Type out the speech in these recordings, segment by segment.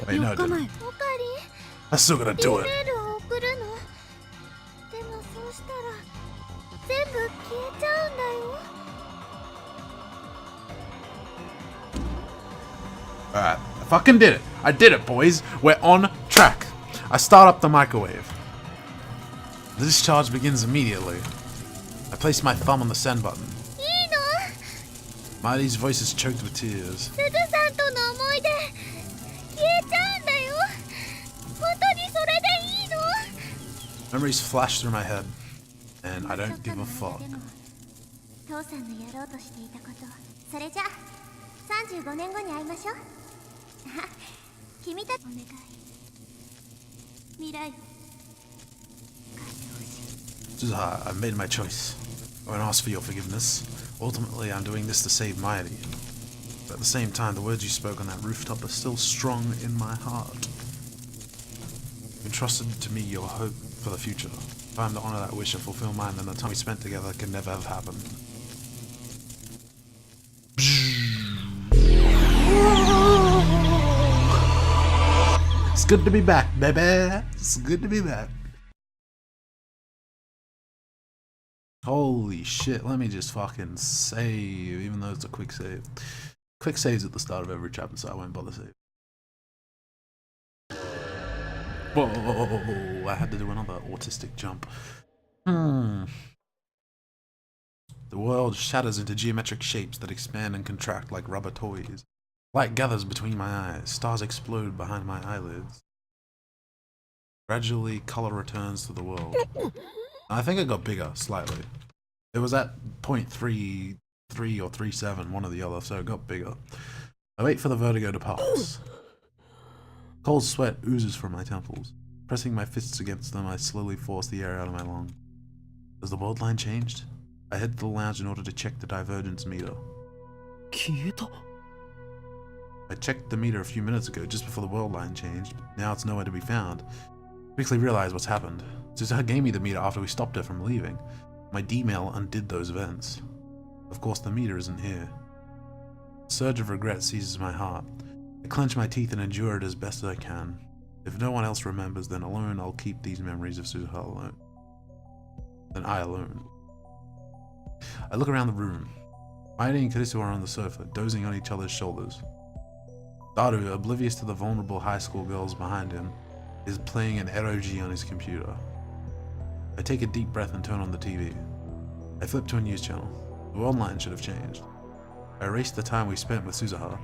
Wait, no, I didn't. I still gotta do it. Alright, I fucking did it. I did it, boys. We're on track. I start up the microwave. The discharge begins immediately. I place my thumb on the send button. Miley's voice is choked with tears. Memories flash through my head, and I don't give a fuck. Suzuha, I've made my choice. I won't ask for your forgiveness. Ultimately, I'm doing this to save Mairi. But at the same time, the words you spoke on that rooftop are still strong in my heart. You entrusted to me your hope for the future. If I'm to honor that wish and fulfill mine, then the time we spent together could never have happened. It's good to be back, baby. It's good to be back. Holy shit, let me just fucking save, even though it's a quick save. Quick saves at the start of every chapter, so I won't bother saving. Whoa, I had to do another autistic jump. The world shatters into geometric shapes that expand and contract like rubber toys. Light gathers between my eyes, stars explode behind my eyelids. Gradually, color returns to the world. I think it got bigger, slightly. It was at 0.33 or 37, one or the other, so it got bigger. I wait for the vertigo to pass. Cold sweat oozes from my temples. Pressing my fists against them, I slowly force the air out of my lungs. Has the world line changed? I head to the lounge in order to check the divergence meter. I checked the meter a few minutes ago, just before the world line changed, but now it's nowhere to be found. I quickly realized what's happened. Suzuha gave me the meter after we stopped her from leaving. My D-mail undid those events. Of course, the meter isn't here. A surge of regret seizes my heart. I clench my teeth and endure it as best as I can. If no one else remembers, then alone I'll keep these memories of Suzuha alone. Then I alone. I look around the room. Mairi and Karisu are on the sofa, dozing on each other's shoulders. Daru, oblivious to the vulnerable high school girls behind him, is playing an ROG on his computer. I take a deep breath and turn on the TV. I flip to a news channel. The world line should have changed. I erased the time we spent with Suzuha.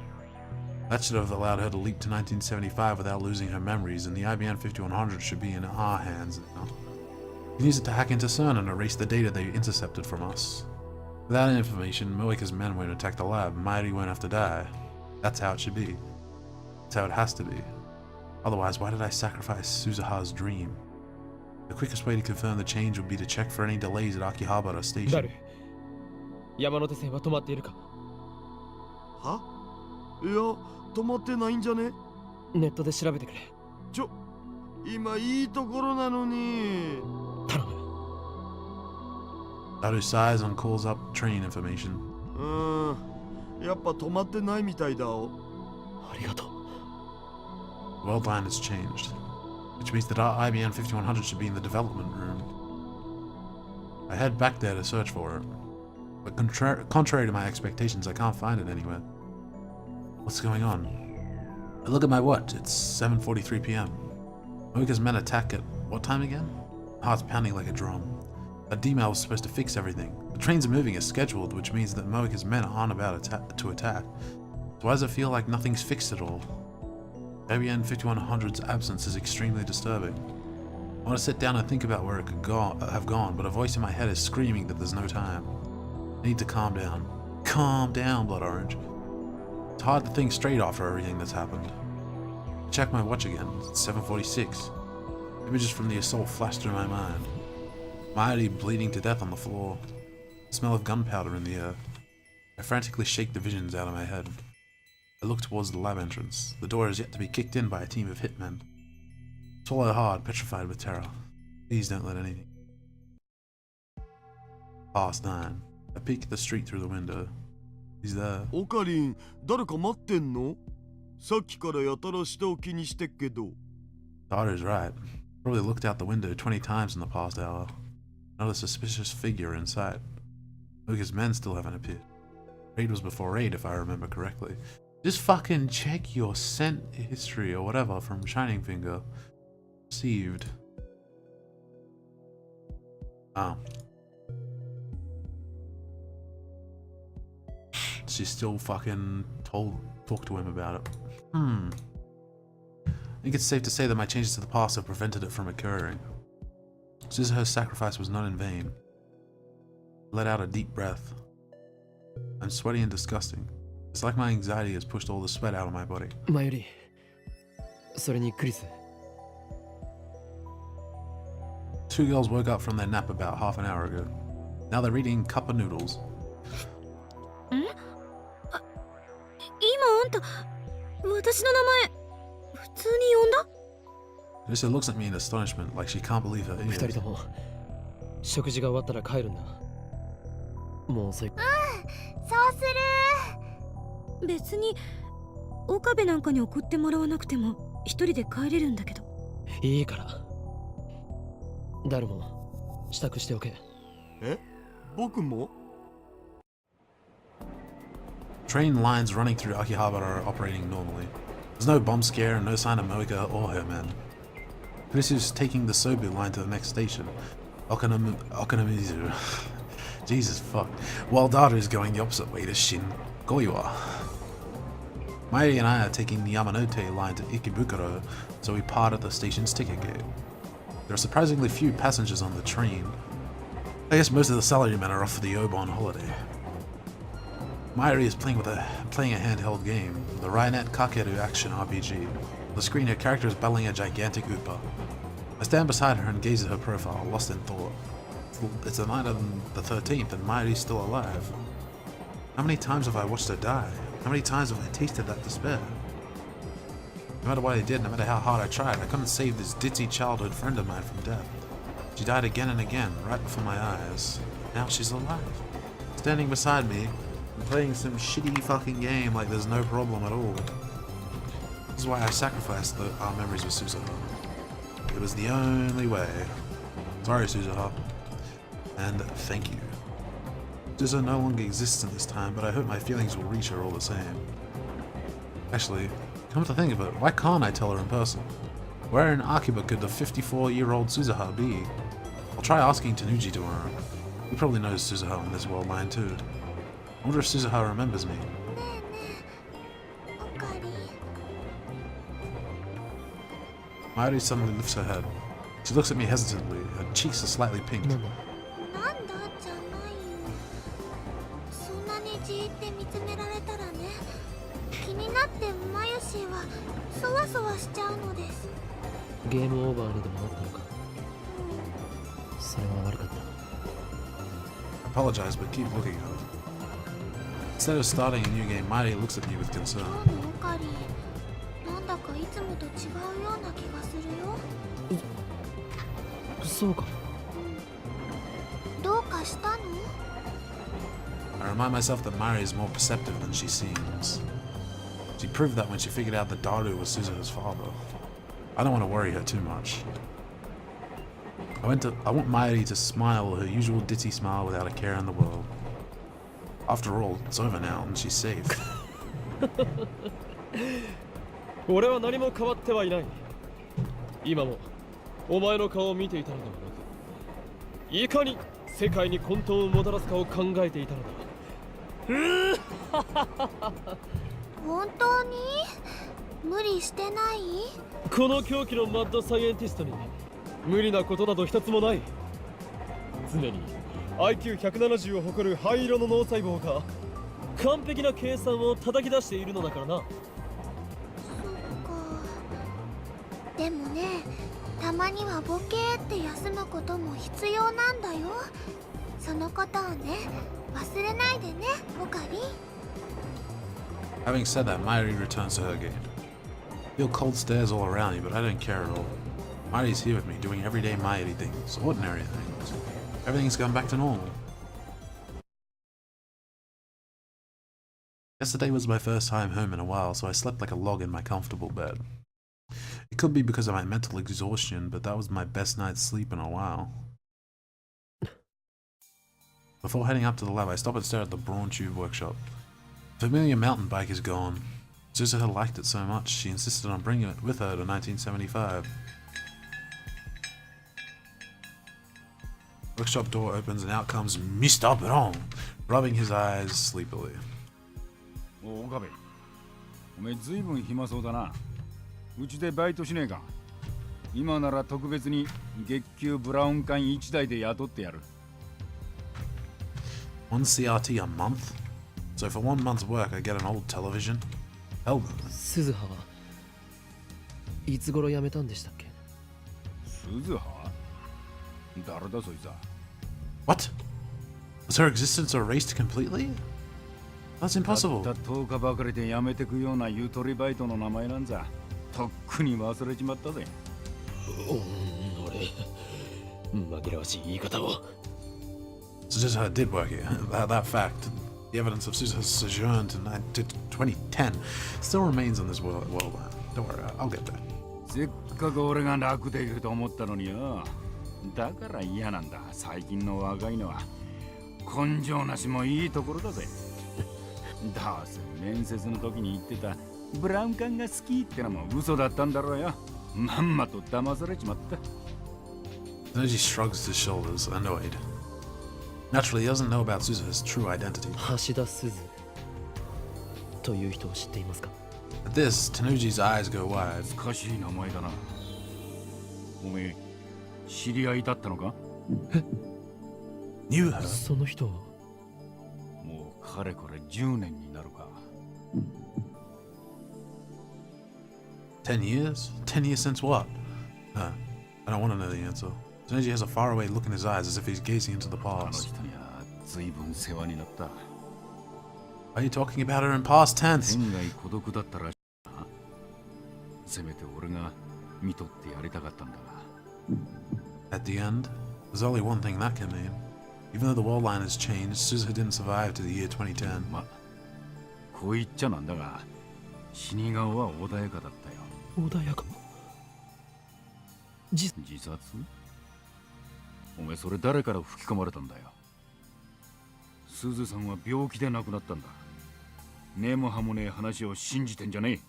That should have allowed her to leap to 1975 without losing her memories, and the IBM 5100 should be in our hands now. We can use it to hack into CERN and erase the data they intercepted from us. Without information, Moeka's men won't attack the lab, Mairi won't have to die. That's how it should be. That's how it has to be. Otherwise, why did I sacrifice Suzuha's dream? The quickest way to confirm the change would be to check for any delays at Akihabara Station. 山手線は止まっているか？は？いや、止まってないんじゃね？ネットで調べてくれ。今いいところなのに。頼む。Daru sighs and calls up train information. やっぱ止まってないみたいだお。ありがとう。The world line has changed, which means that our IBM 5100 should be in the development room. I head back there to search for it, but contrary to my expectations, I can't find it anywhere. What's going on? I look at my watch, it's 7:43 p.m. Moeka's men attack at what time again? Heart's pounding like a drum. That D-mail was supposed to fix everything. The trains are moving as scheduled, which means that Moeka's men aren't about to attack. So why does it feel like nothing's fixed at all? IBM 5100's absence is extremely disturbing. I want to sit down and think about where it could have gone, but a voice in my head is screaming that there's no time. I need to calm down. Calm down, Blood Orange. It's hard to think straight after everything that's happened. I check my watch again. It's 7:46. Images from the assault flash through my mind. Mairi bleeding to death on the floor. The smell of gunpowder in the air. I frantically shake the visions out of my head. I look towards the lab entrance. The door is yet to be kicked in by a team of hitmen. Swallow hard, petrified with terror. Please don't let anything. Past 9. I peek at the street through the window. He's there. オカリン、誰か待ってんの？さっきからやたら下を気にしてっけど。Daughter's right. Probably looked out the window 20 times in the past hour. Not a suspicious figure in sight. Lucas' men still haven't appeared. Raid was before raid, if I remember correctly. Just fucking check your scent history or whatever from Shining Finger. Received. Ah. She still fucking talked to him about it. I think it's safe to say that my changes to the past have prevented it from occurring. Suzuha's sacrifice was not in vain. I let out a deep breath. I'm sweaty and disgusting. It's like my anxiety has pushed all the sweat out of my body. 前よりそれにクリス Two girls woke up from their nap about half an hour ago. Now they're eating cup of noodles. 今あんた私の名前普通に呼んだ？ Alyssa looks at me in astonishment, like she can't believe her 二 ears. 人とも食事が終わったら帰るんだもう遅いそうする。別に岡部なんかに送ってもらわなくても一人で帰れるんだけど。いいから誰も支度しておけえ？僕も？ Train lines running through Akihabara are operating normally. There's no bomb scare and no sign of Moika or her men. Kurisu's taking the Sobu line to the next station, Okonomizu. Jesus fuck. While Daru is going the opposite way to Shin Goiwa. Mairi and I are taking the Yamanote line to Ikebukuro, so we part at the station's ticket gate. There are surprisingly few passengers on the train. I guess most of the salarymen are off for the Obon holiday. Mairi is playing a handheld game, the Rainet Kakeru action RPG. On the screen, her character is battling a gigantic Upa. I stand beside her and gaze at her profile, lost in thought. It's the night of the 13th and Mairi's still alive. How many times have I watched her die? How many times have I tasted that despair? No matter what I did, no matter how hard I tried, I couldn't save this ditzy childhood friend of mine from death. She died again and again, right before my eyes. Now she's alive. Standing beside me, and playing some shitty fucking game like there's no problem at all. This is why I sacrificed our memories with Suzuha. It was the only way. Sorry, Suzuha. And thank you. Suzuha no longer exists in this time, but I hope my feelings will reach her all the same. Actually, come to think of it, why can't I tell her in person? Where in Akiba could the 54-year-old Suzuha be? I'll try asking Tanuji tomorrow. He probably knows Suzuha in this world line too. I wonder if Suzuha remembers me. ねえねえ、おかり。 Mairi suddenly lifts her head. She looks at me hesitantly. Her cheeks are slightly pink. なんだなんだじゃないよ。そんなにじーって見つめられたらね、気になってマユシーはそわそわしちゃうのです。ゲームオーバーにでもなったのかそれは悪かった I apologize, but keep looking at her. Instead of starting a new game, Mairi looks at me with concern. 今日のオカリ、なんだかいつもと違うような気がするよ。そうかどうかしたの？ I remind myself that Mairi is more perceptive than she seems. She proved that when she figured out that Daru was Suzuha's father. I don't want to worry her too much. I want Mairi to smile her usual ditzy smile without a care in the world. After all, it's over now and she's safe. 俺は何も変わってはいない今もお前の顔を見ていたのではなくいかに世界に混沌をもたらすかを考えていたのだ本当に？無理してない？この狂気のマッドサイエンティストに無理なことなど一つもない常に IQ170 を誇る灰色の脳細胞が完璧な計算を叩き出しているのだからなそっか。でもね、たまにはボケーって休むことも必要なんだよ。そのことをね、忘れないでね、オカリ。 Having said that, Mairi returns to her game. I feel cold stares all around me, but I don't care at all. Mairi's here with me, doing everyday Mairi things, ordinary things. Everything's gone back to normal. Yesterday was my first time home in a while, so I slept like a log in my comfortable bed. It could be because of my mental exhaustion, but that was my best night's sleep in a while. Before heading up to the lab, I stop and stare at the Brawn Tube workshop. The familiar mountain bike is gone. Suzuha liked it so much, she insisted on bringing it with her to 1975. Workshop door opens and out comes Mr. Brawn, rubbing his eyes sleepily. お岡部、おめえずいぶん暇そうだな。うちでバイトしねえか。今なら特別に月給ブラウン管1台で雇ってやる。One CRT a month? So for 1 month's work I get an old television? Hell no. 鈴葉はいつ頃辞めたんでしたっけ？鈴葉？誰だそいつは。What? Was her existence erased completely? That's impossible. たった10日ばかりで辞めてくようなゆとりバイトの名前なんざとっくに忘れちまったぜ。俺紛らわしい言い方を。Suzuha did work here. That fact, the evidence of Suzuha's sojourn to 2010 still remains on this world line. Don't worry, I'll get there. せっかく俺が楽できると思ったのによ。だから嫌なんだ。最近の若いのは根性なしもいいところだぜ。どうせ面接の時に言ってたブラウン管が好きってのも嘘だったんだろうよ。まんまと騙されちまった。Noji shrugs his shoulders, annoyed. Naturally, he doesn't know about Suzuha's true identity. 橋田鈴という人を知っていますか？ At this, Tanuji's eyes go wide. 難しい名前だな。おめえ、知り合いだったのか？ Knew her? その人はもうかれこれ10年になるか。10 years? 10 years since what? I don't want to know the answer. Tanuji has a faraway look in his eyes as if he's gazing into the あの past. 人には随分世話になった。 Are you talking about her in past tense? 天涯孤独だったらしいな。せめて俺が見とってやりたかったんだが。 At the end, there's only one thing that can mean. Even though the world line has changed, Suzuha didn't survive to the year 2010. ま、こう言っちゃなんだが、死に顔は穏やかだったよ。穏やか。自殺？お前それ誰から吹き込まれたんだよ。すずさんは病気で亡くなったんだ。根も葉もねえ話を信じてんじゃねえ。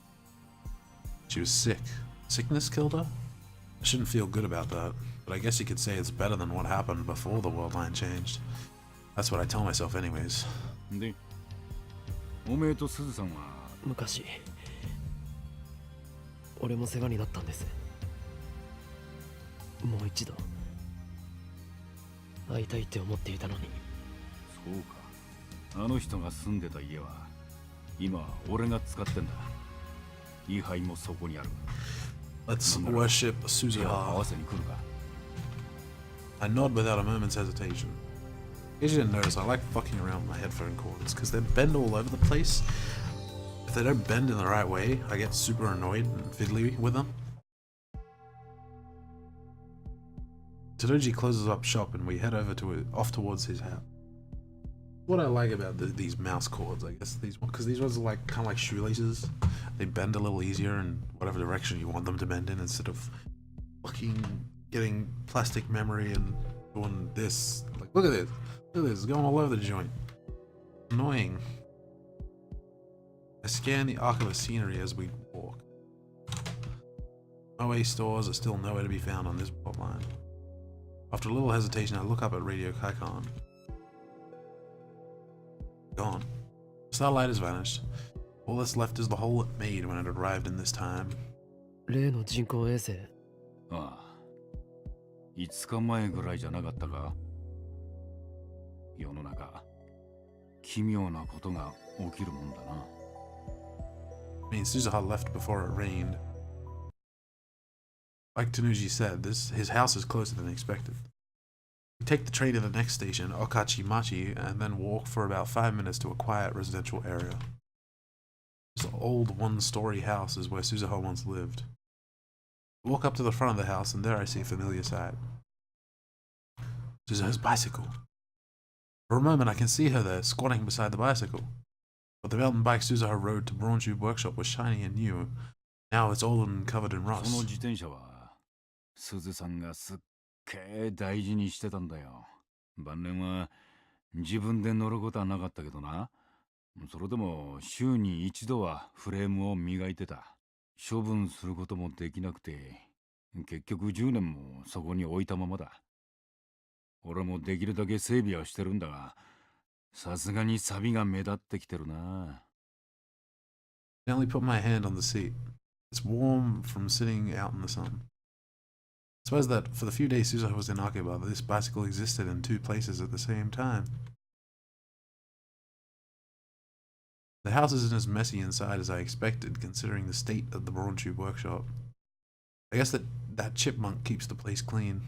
She was sick. Sickness killed her? I shouldn't feel good about that, but I guess you could say it's better than what happened before the world line changed. That's what I tell myself anyways. で、おめえとすずさんは昔俺も世話になったんです。もう一度会いたいって思っていたのに。そうか。あの人が住んでた家は今は俺が使ってんだ。位牌もそこにある。 Let's worship 手を合 Suzuha. わせに来るか。 I nod without a moment's hesitation. In case you didn't notice, I like fucking around with my headphone cords because they bend all over the place. If they don't bend in the right way, I get super annoyed and fiddly with them. Tsudoji closes up shop and we head over off towards his house. What I like about these mouse cords, I guess, because these ones are like kind of like shoelaces. They bend a little easier in whatever direction you want them to bend in, instead of fucking getting plastic memory and doing this. Like, look at this, it's going all over the joint. Annoying. I scan the Okabe scenery as we walk. OA stores are still nowhere to be found on this plot line. After a little hesitation, I look up at Radio Kaikon. Gone. Starlight has vanished. All that's left is the hole it made when it arrived in this time. 例の人工衛星。ああ。5日前ぐらいじゃなかったか。世の中、奇妙なことが起きるもんだな。I mean, Suzuha left before it rained. Like Tanuji said, his house is closer than expected. We take the train to the next station, Okachimachi, and then walk for about 5 minutes to a quiet residential area. This old one-story house is where Suzuha once lived. We walk up to the front of the house, and there I see a familiar sight. Suzuha's bicycle. For a moment I can see her there, squatting beside the bicycle. But the mountain bike Suzuha rode to Bronchu workshop was shiny and new. Now it's old and covered in その rust. 自転車は鈴さんがすっげえ大事にしてたんだよ。晩年は自分で乗ることはなかったけどな。それでも週に一度はフレームを磨いてた。処分することもできなくて、結局10年もそこに置いたままだ。俺もできるだけ整備はしてるんだが、さすがに錆が目立ってきてるな。I only put my hand on the seat. It's warm from sitting out in the sun. I suppose that for the few days Suzuha was in Okabe, this bicycle existed in two places at the same time. The house isn't as messy inside as I expected, considering the state of the Bronchu workshop. I guess that chipmunk keeps the place clean.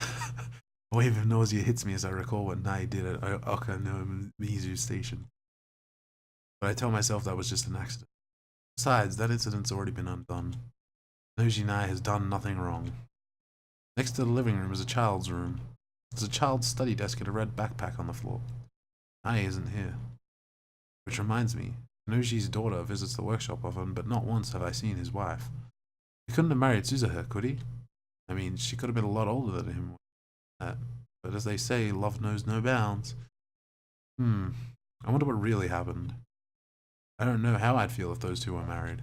A wave of nausea hits me as I recall what Nai did at Okanomizu station. But I tell myself that was just an accident. Besides, that incident's already been undone. Noji Nai has done nothing wrong. Next to the living room is a child's room. There's a child's study desk and a red backpack on the floor. Nai isn't here. Which reminds me, Noji's daughter visits the workshop often, but not once have I seen his wife. He couldn't have married Suzuha, could he? I mean, she could have been a lot older than him. But as they say, love knows no bounds. I wonder what really happened. I don't know how I'd feel if those two were married.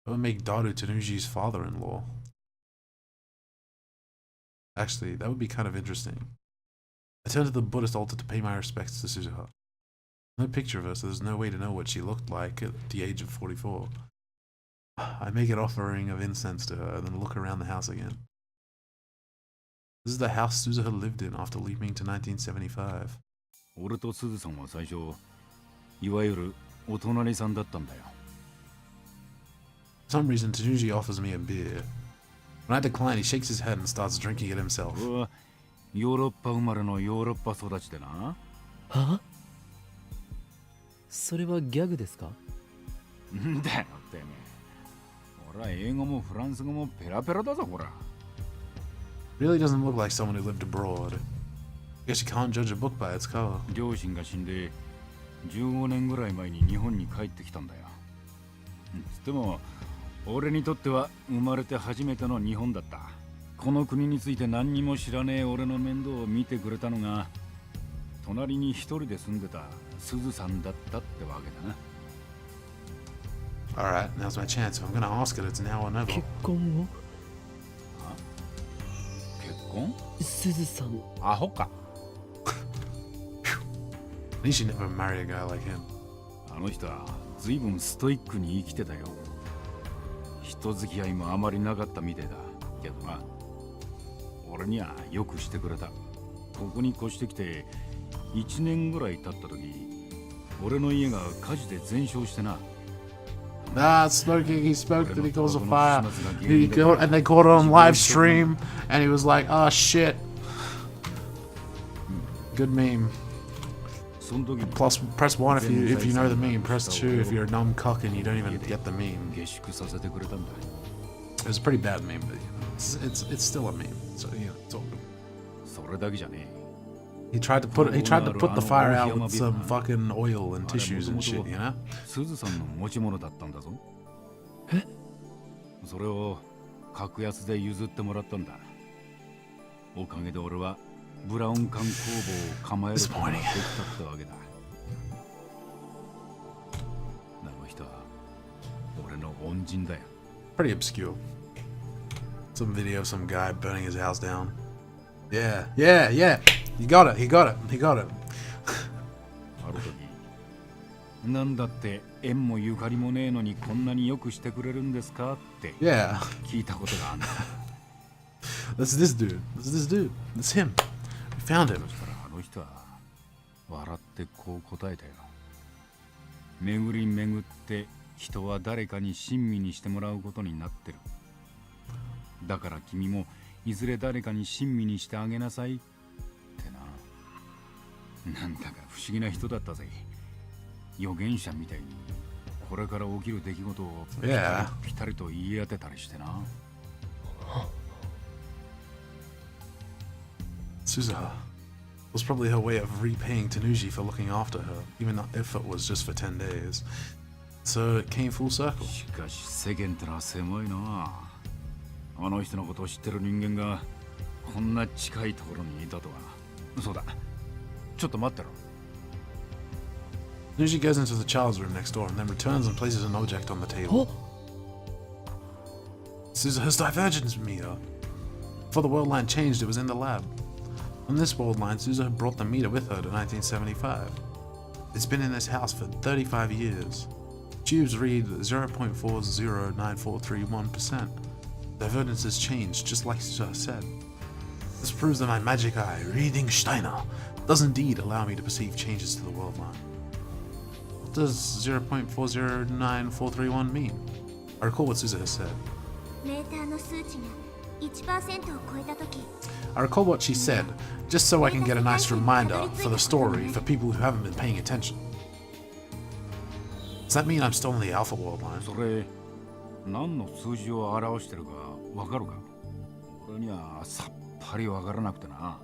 That would make Daru Tanuji's father-in-law. Actually, that would be kind of interesting. I turned to the Buddhist altar to pay my respects to Suzuha. No picture of her, so there's no way to know what she looked like at the age of 44. I make an offering of incense to her, then look around the house again. This is the house Suzuha lived in after leaving to 1975. 俺と鈴さんは最初、いわゆるお隣さんだったんだよ。For some reason, Tanuji offers me a beer. When I decline, he shakes his head and starts drinking it himself. 俺はヨーロッパ生まれのヨーロッパ育ちでな。は？それはギャグですか？んだよってめえ。俺は英語もフランス語もペラペラだぞ、ほら。Really doesn't look like someone who lived abroad. I guess you can't judge a book by its cover. 両親が死んで15年ぐらい前に日本に帰ってきたんだよ。つっても俺にとっては生まれて初めての日本だった。この国について何にも知らねえ俺の面倒を見てくれたのが隣に一人で住んでた鈴さんだったってわけだな。Alright, now's my chance. If I'm gonna ask it, it's now or never. 結婚を？結婚？鈴さん。アホか。At least you never marry a guy like him. あの人は随分ストイックに生きてたよ。人付き合いもあまりなかったみたいだけどな。俺にはよくしてくれた。ここに越してきて1年ぐらい経った時、俺の家が火事で全焼してな。Smoking, he smoked and he caused a fire. And they caught it on live stream, and he was like, oh shit. Good meme. Plus, press 1 if you know the meme, press 2 if you're a dumb cock and you don't even get the meme. It was a pretty bad meme, but it's still a meme, so yeah, it's all good. He tried to put the fire out with some fucking oil and tissues and shit, you know? 鈴さんの持ち物だったんだぞ。え？それを格安で譲ってもらったんだ。おかげで俺はブラウン管工房を構えることができたってわけだ。あの人は俺の恩人だよ。Pretty obscure. Some video of some guy burning his house down. Yeah. You got it. He got it. ある時、なんだって縁もゆかりもねえのにこんなによくしてくれるんですかって聞いたことがあるんだ。That's this dude. That's him. We found him. そしたらあの人は笑ってこう答えたよ。巡り巡って人は誰かに親身にしてもらうことになってる。だから君もいずれ誰かに親身にしてあげなさいってな。なんだか不思議な人だったぜ。預言者みたいにこれから起きる出来事をピタリと言い当てたりしてな。Suzuha, was probably her way of repaying Tanuji for looking after her, even if it was just for 10 days. So it came full circle. しかし世間ってのは狭いな。あの人のことを知ってる人間がこんな近いところにいたとは。そうだ。ちょっと待ってろ。Tanuji goes into the child's room next door and then returns and places an object on the table. Suzuha's divergence meter. Before the world line changed, it was in the lab. On this world line, Suzuha brought the meter with her to 1975. It's been in this house for 35 years. Tubes read 0.409431%. Divergence has changed, just like Suzuha said. This proves that my magic eye, reading Steiner, does indeed allow me to perceive changes to the world line. What does 0.409431 mean? I recall what Suzuha said. メーターの数値が 1% を超えたとき I recall what she said, just so I can get a nice reminder for the story for people who haven't been paying attention. Does that mean I'm still in the Alpha World line? それ何の数字を表してるかわかるか？俺にはさっぱりわからなくてな。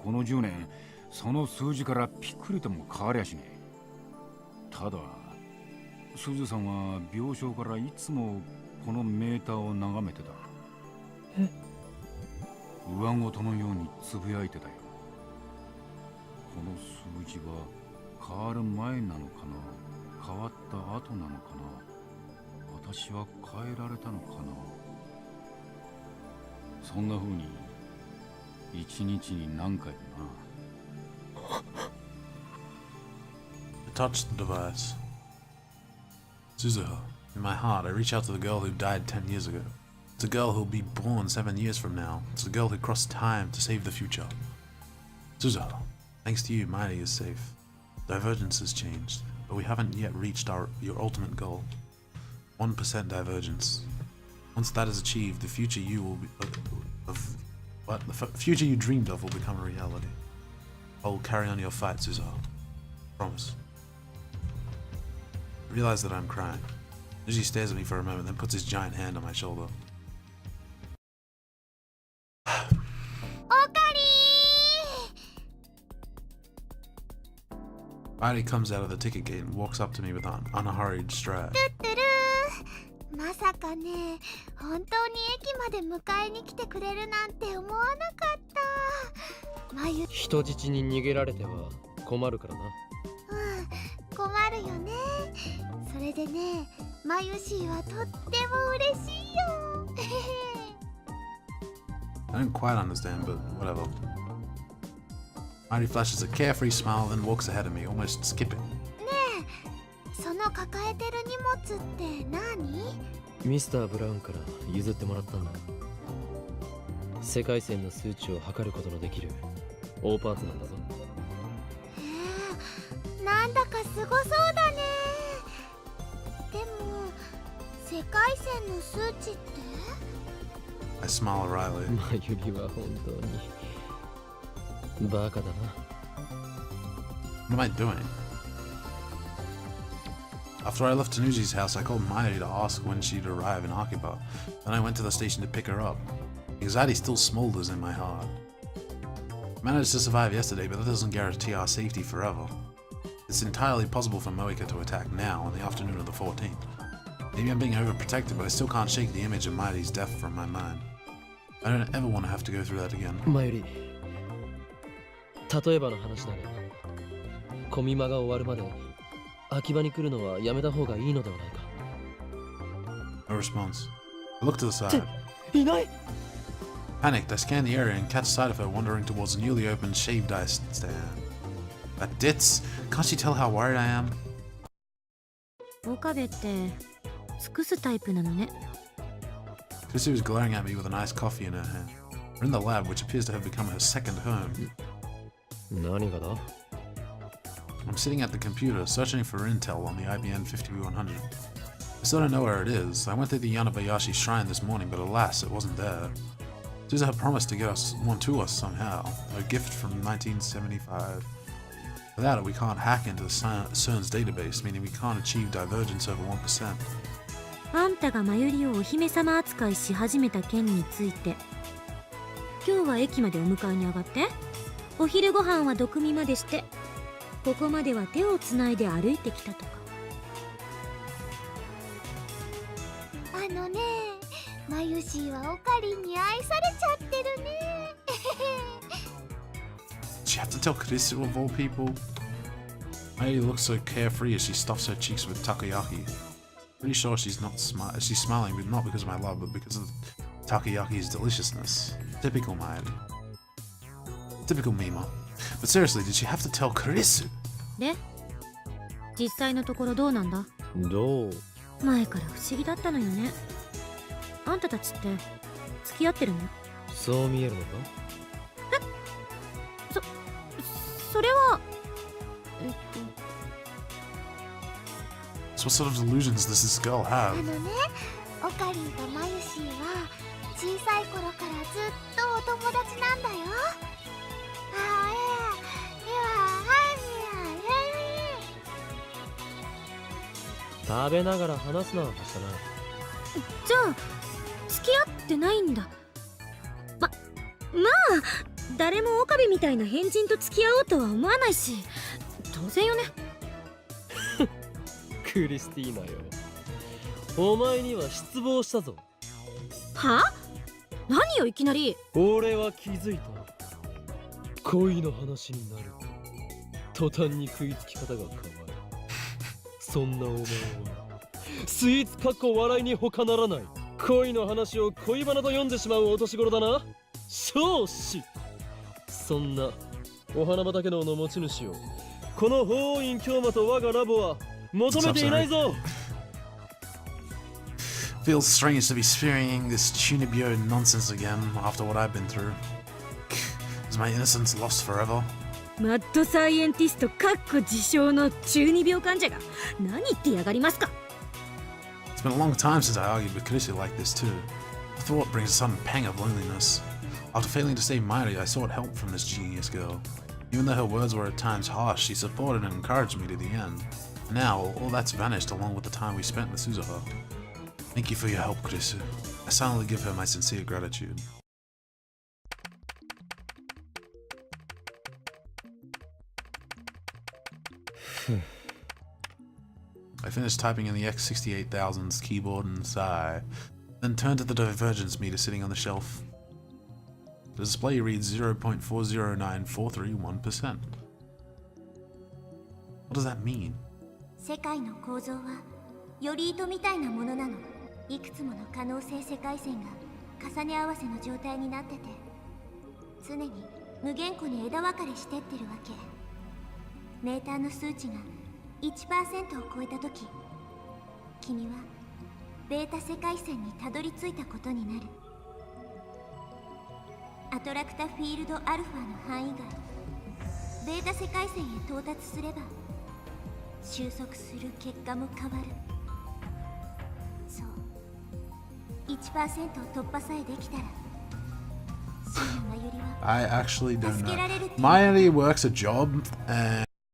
この10年その数字からピクリとも変わりゃしねえ。ただすずさんは病床からいつもこのメーターを眺めてた。え？上ごとのようにつぶやいてたよ。この数字は変わる前なのかな、変わった後なのかな、私は変えられたのかな。そんな風に一日に何回もな。I touched the device. Suzuha. In my heart, I reach out to the girl who died 10 years ago. It's a girl who'll be born 7 years from now. It's the girl who crossed time to save the future. Suzuha, thanks to you, Mighty is safe. Divergence has changed, but we haven't yet reached your ultimate goal. 1% divergence. Once that is achieved, the future you will be, future you dreamed of will become a reality. I will carry on your fight, Suzuha. Promise. I realize that I'm crying. Usually stares at me for a moment, then puts his giant hand on my shoulder. Mighty comes out of the ticket gate and walks up to me with an unhurried stride. まさかね、本当に駅まで迎えに来てくれるなんて思わなかった。まゆ、人質に逃げられては困るからな。困るよね。それでね、まゆしーはとっても嬉しいよ。I don't quite understand, but whatever. Mighty flashes a carefree smile, then walks ahead of me, almost skipping. ねえ、その抱えてる荷物って何？ミスター・ブラウンから譲ってもらったんだ。世界線の数値を測ることのできる大パーツなんだぞ。なんだかすごそうだね。でも世界線の数値って？ I smile wryly. まゆりは本当にバカだな。What am I doing? After I left Tanuji's house, I called Mighty to ask when she'd arrive in Akiba. Then I went to the station to pick her up. Anxiety still smolders in my heart. I managed to survive yesterday, but that doesn't guarantee our safety forever. It's entirely possible for Moika to attack now on the afternoon of the 14th. Maybe I'm being overprotected, but I still can't shake the image of Mighty's death from my mind. I don't ever want to have to go through that again. まゆり、例えばの話だが、コミマが終わるまで秋葉に来るのはやめた方がいいのではないか。No response. I look to the side. いない。 Panicked, I scan the area and catch sight of her wandering towards a newly opened shaved ice stand. That ditz! Can't she tell how worried I am? Okabeって尽くすタイプなのね。 Kusu was glaring at me with an iced coffee in her hand. We're in the lab, which appears to have become her second home. 何がだ？ I'm sitting at the computer, searching for intel on the IBN 5100. I still don't know where it is. I went to the Yanabayashi shrine this morning, but alas, it wasn't there. Suzuha had promised to get us one to us somehow, a gift from 1975. Without it, we can't hack into CERN's database, meaning we can't achieve divergence over 1%. あんたがまゆりをお姫様扱いし始めた件について、今日は駅までお迎えに上がって。お昼ご飯は毒味までして、ここまでは手をつないで歩いてきたとか。あのね、マユシーはオカリンに愛されちゃってるね。She had to tell Kurisu of all people. Mayuri looks so carefree as she stuffs her cheeks with takoyaki. Pretty sure she's smiling, but not because of my love, but because of takoyaki's deliciousness. Typical Mayuri. Typical Mima. But seriously, did she have to tell Kurisu? で、実際のところどうなんだ？どう？前から不思議だったのよね。あんたたちって付き合ってるの？そう見えるのか？それはSo what sort of delusions does this girl あ have? のね、オカリンとマユシーは小さい頃からずっとお友達なんだよ。食べながら話すな、はしたな。じゃあ付き合ってないんだ。まあ誰もオカベみたいな変人と付き合おうとは思わないし、当然よね。クリスティーナよ、お前には失望したぞ。は？何よいきなり。俺は気づいた。恋の話になると途端に食いつき方が変わる。そんなお前はスイーツかっこ笑いに他ならない。恋の話を恋バナと読んでしまうお年頃だな。少子。そんなお花畑の持ち主をこの法院京馬と我がラボは求めていないぞ。Feels strange to be spewing this Chunibyo nonsense again after what I've been through. Is my innocence lost forever? マッドサイエンティストかっこ自称の中二病患者が何言ってやがりますか。 It's been a long time since I argued with Kurisu like this too. The thought brings a sudden pang of loneliness. After failing to save Mayuri, I sought help from this genius girl. Even though her words were at times harsh, she supported and encouraged me to the end. And now, all that's vanished along with the time we spent with Suzuha. Thank you for your help, Kurisu. I silently give her my sincere gratitude. I finished typing in the X68000's keyboard and sigh, then turned to the divergence meter sitting on the shelf. The display reads 0.409431%. What does that mean? 世界の構造はより糸みたいなものなの。いくつもの可能性世界線が重ね合わせの状態になってて、常に無限個に枝分かれしてってるわけ。メーターの数値が 1% を超えたとき、君はベータ世界線にたどり着いたことになる。アトラクタフィールドアルファの範囲外、ベータ世界線へ到達すれば収束する結果も変わる。そう、1% を突破さえできたら、真のマユリは I actually don't 助け know. られるって。 Mayuri works a job,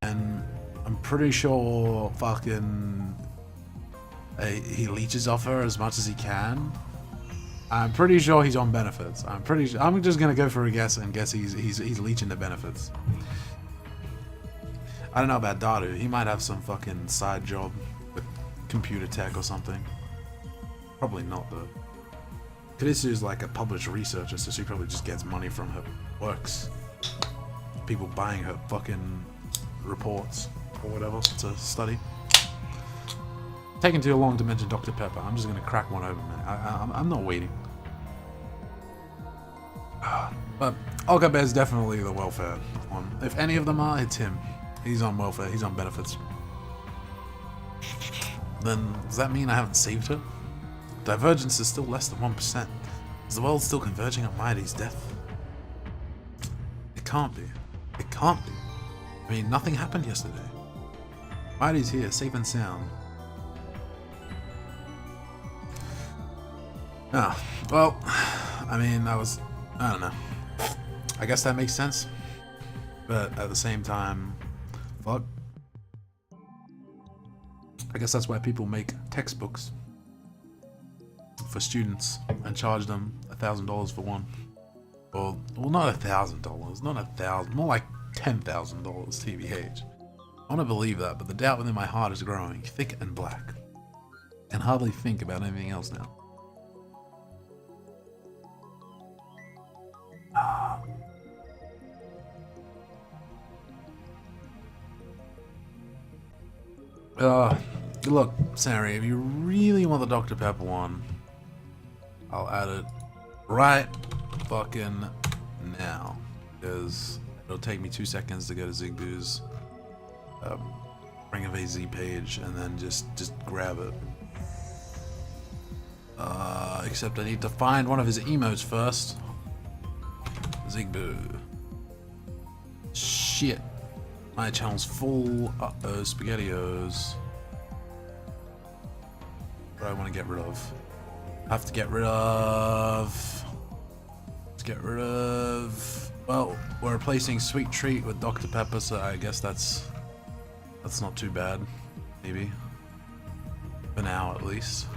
and I'm pretty sure fucking he leeches off her as much as he can. I'm pretty sure he's on benefits. I'm just gonna go for a guess and guess he's leeching the benefits. I don't know about Daru. He might have some fucking side job with computer tech or something. Probably not though. Kurisu's like a published researcher, so she probably just gets money from her works. People buying her fucking reports or whatever to study. Taking too long to mention Dr. Pepper. I'm just gonna crack one open, man. I'm not waiting. But Okabe is definitely the welfare one. If any of them are, it's him. He's on welfare. He's on benefits. Then does that mean I haven't saved her? Divergence is still less than 1%. Is the world still converging on Mayuri's death? It can't be. It can't be. I mean, nothing happened yesterday. Mayuri's here, safe and sound. Ah, well, I mean, I don't know. I guess that makes sense. But at the same time, fuck. I guess that's why people make textbooks for students and charge them $1,000 for one. Well, not $1,000, not 1,000, more like $10,000 TBH. I want to believe that, but the doubt within my heart is growing, thick and black. I can hardly think about anything else now. Look, Sari, if you really want the Dr. Pepper one, I'll add it right fucking now, because it'll take me 2 seconds to go to Zigbu's Ring of AZ page and then just grab it. Except I need to find one of his emotes first. Zigbu. Shit. My channel's full. Uh-oh, SpaghettiOs. What do I want to get rid of? I have to get rid of... Let's get rid of... Well, we're replacing Sweet Treat with Dr. Pepper, so I guess that's not too bad. Maybe. For now, at least.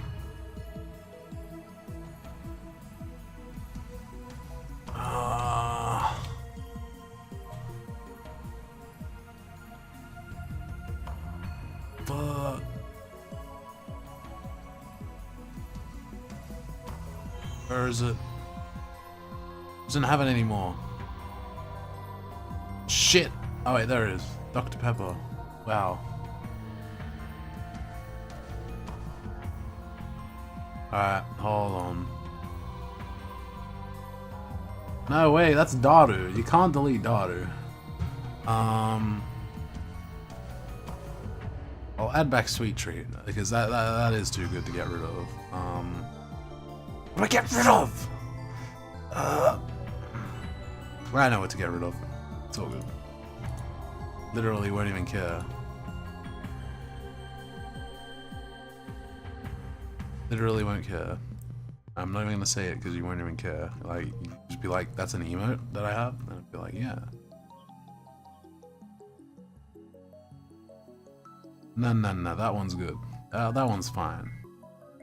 Fuck. Where is it? Doesn't have it anymore. Shit! Oh wait, there it is. Dr. Pepper. Wow. Alright, hold on. No way, that's Daru. You can't delete Daru. I'll add back Sweet Treat because that is too good to get rid of. What do I get rid of? I know what to get rid of. It's all good. Literally won't even care. Literally won't care. I'm not even gonna say it because you won't even care. Like, you just be like, that's an emote that I have? And I'd be like, yeah. No, that one's good. That one's fine.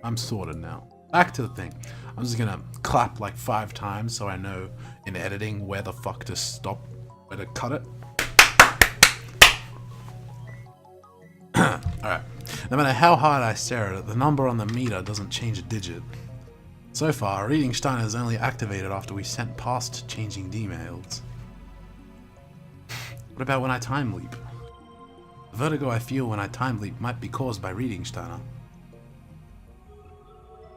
I'm sorted now. Back to the thing. I'm just gonna clap like 5 times so I know in editing where the fuck to stop, where to cut it. Alright. No matter how hard I stare at it, the number on the meter doesn't change a digit. So far, reading Steiner is only activated after we sent past changing D-mails. What about when I time leap? The vertigo I feel when I time leap might be caused by reading Steiner.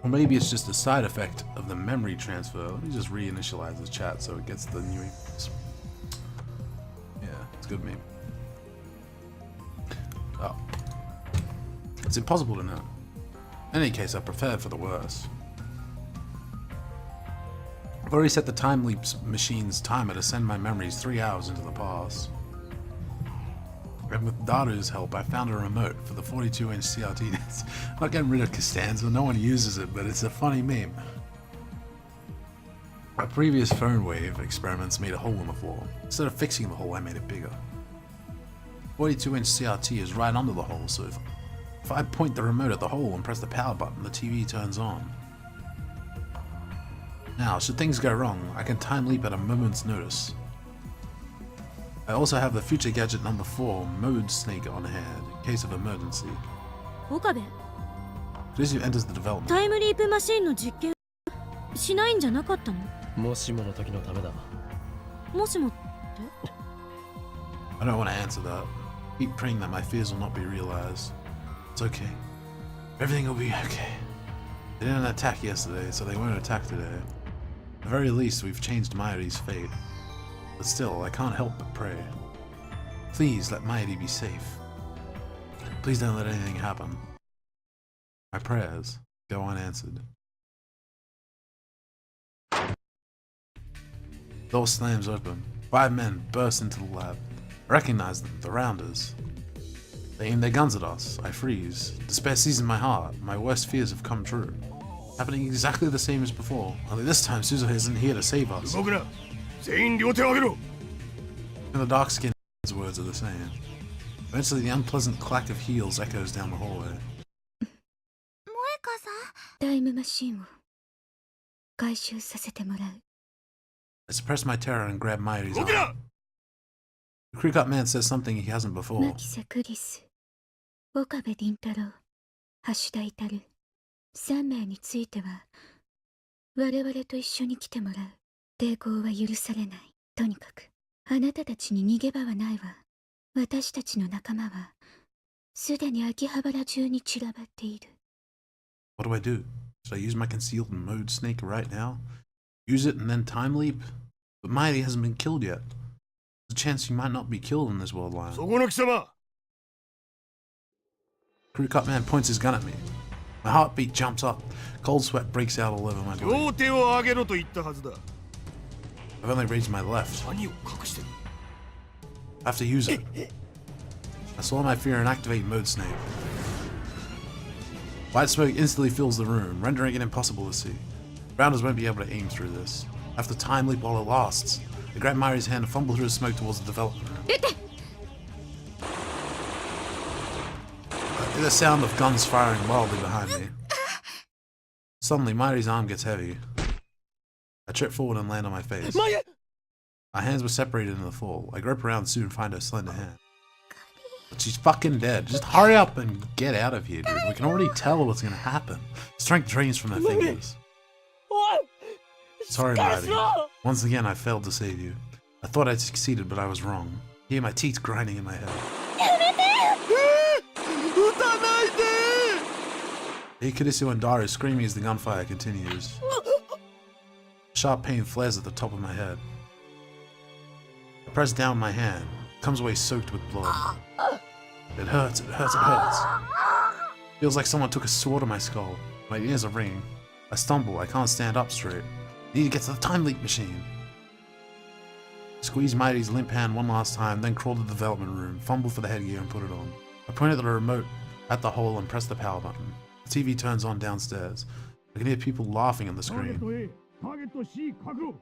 Or maybe it's just a side effect of the memory transfer. Let me just reinitialize the chat so it gets the new emails. Yeah, it's good meme. Oh. It's impossible to know. In any case, I prepared for the worst. I've already set the time leap's machine's timer to send my memories 3 hours into the past. And with Daru's help, I found a remote for the 42-inch CRT. I'm not getting rid of Costanza, no one uses it, but it's a funny meme. My previous phone wave experiments made a hole in the floor. Instead of fixing the hole, I made it bigger. 42-inch CRT is right under the hole, so if I point the remote at the hole and press the power button, the TV turns on. Now, should things go wrong, I can time leap at a moment's notice. I also have the future gadget number 4, Mode Snake, on hand, in case of emergency. Okabe, This enters the development. タイムリープマシンの実験しないんじゃなかったの？もしもの時のためだ。もしもって？ I don't want to answer that. Keep praying that my fears will not be realized. It's okay. Everything will be okay. They didn't attack yesterday, so they won't attack today. At the very least, we've changed Mayuri's fate. But still, I can't help but pray. Please let Mayuri be safe. Please don't let anything happen. My prayers go unanswered. Door slams open. 5 men burst into the lab. I recognize them, the Rounders. They aim their guns at us. I freeze. Despair seizes my heart. My worst fears have come true. Happening exactly the same as before. Only this time, Suzuha isn't here to save us. Even the dark-skinned words are the same. Eventually, the unpleasant clack of heels echoes down the hallway. タイムマシンを回収させてもらう。I suppress my terror and grab Mairi's 動けな arm. The crew-cut man says something he hasn't マ before. キサ・クリス、岡部倫太郎、橋田至、3名については我々と一緒に来てもらう。抵抗は許されない。とにかくあなたたちに逃げ場はないわ。私たちの仲間はすでに秋葉原中に散らばっている。 What do I do? Should I use my concealed mode snake right now? Use it and then time leap? But Mairi hasn't been killed yet. There's a chance he might not be killed in this world line. そこの貴様 Crew-cut man points his gun at me. My heartbeat jumps up. Cold sweat breaks out all over my body. 両手を上げろと言ったはずだ I've only raised my left. 何を隠してる I have to use it. I swallow my fear and activate mode snake. White smoke instantly fills the room, rendering it impossible to see. Rounders won't be able to aim through this. I have to time leap while it lasts. I grab Mairi's hand and fumble through the smoke towards the development room. I hear the sound of guns firing wildly behind me. Suddenly, Mairi's arm gets heavy. I trip forward and land on my face. Our hands were separated in the fall. I grope around soon and find her slender hand. But she's fucking dead. Just hurry up and get out of here, dude. We can already tell what's gonna happen. Strength drains from her fingers. Sorry, Mairi. Once again, I failed to save you. I thought I'd succeeded, but I was wrong. I hear my teeth grinding in my head. 撃たないで Ikarisu and Daru screaming as the gunfire continues. Sharp pain flares at the top of my head. I press down my hand. It comes away soaked with blood. It hurts, it hurts, it hurts. Feels like someone took a sword to my skull. My ears are ringing. I stumble, I can't stand up straight. I need to get to the time leap machine. Squeeze Mairi's limp hand one last time, then crawl to the development room, fumble for the headgear and put it on. I point at the remote at the hole and press the power button. The TV turns on downstairs. I can hear people laughing on the screen. ターゲット C 確保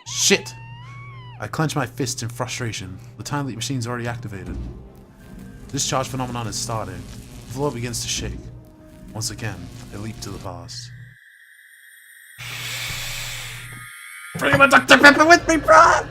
Shit! I clench my fists in frustration. The time leap machine's already activated. Discharge phenomenon is starting. The floor begins to shake. Once again, I leap to the past. Bring my Dr. Pepper with me, bro!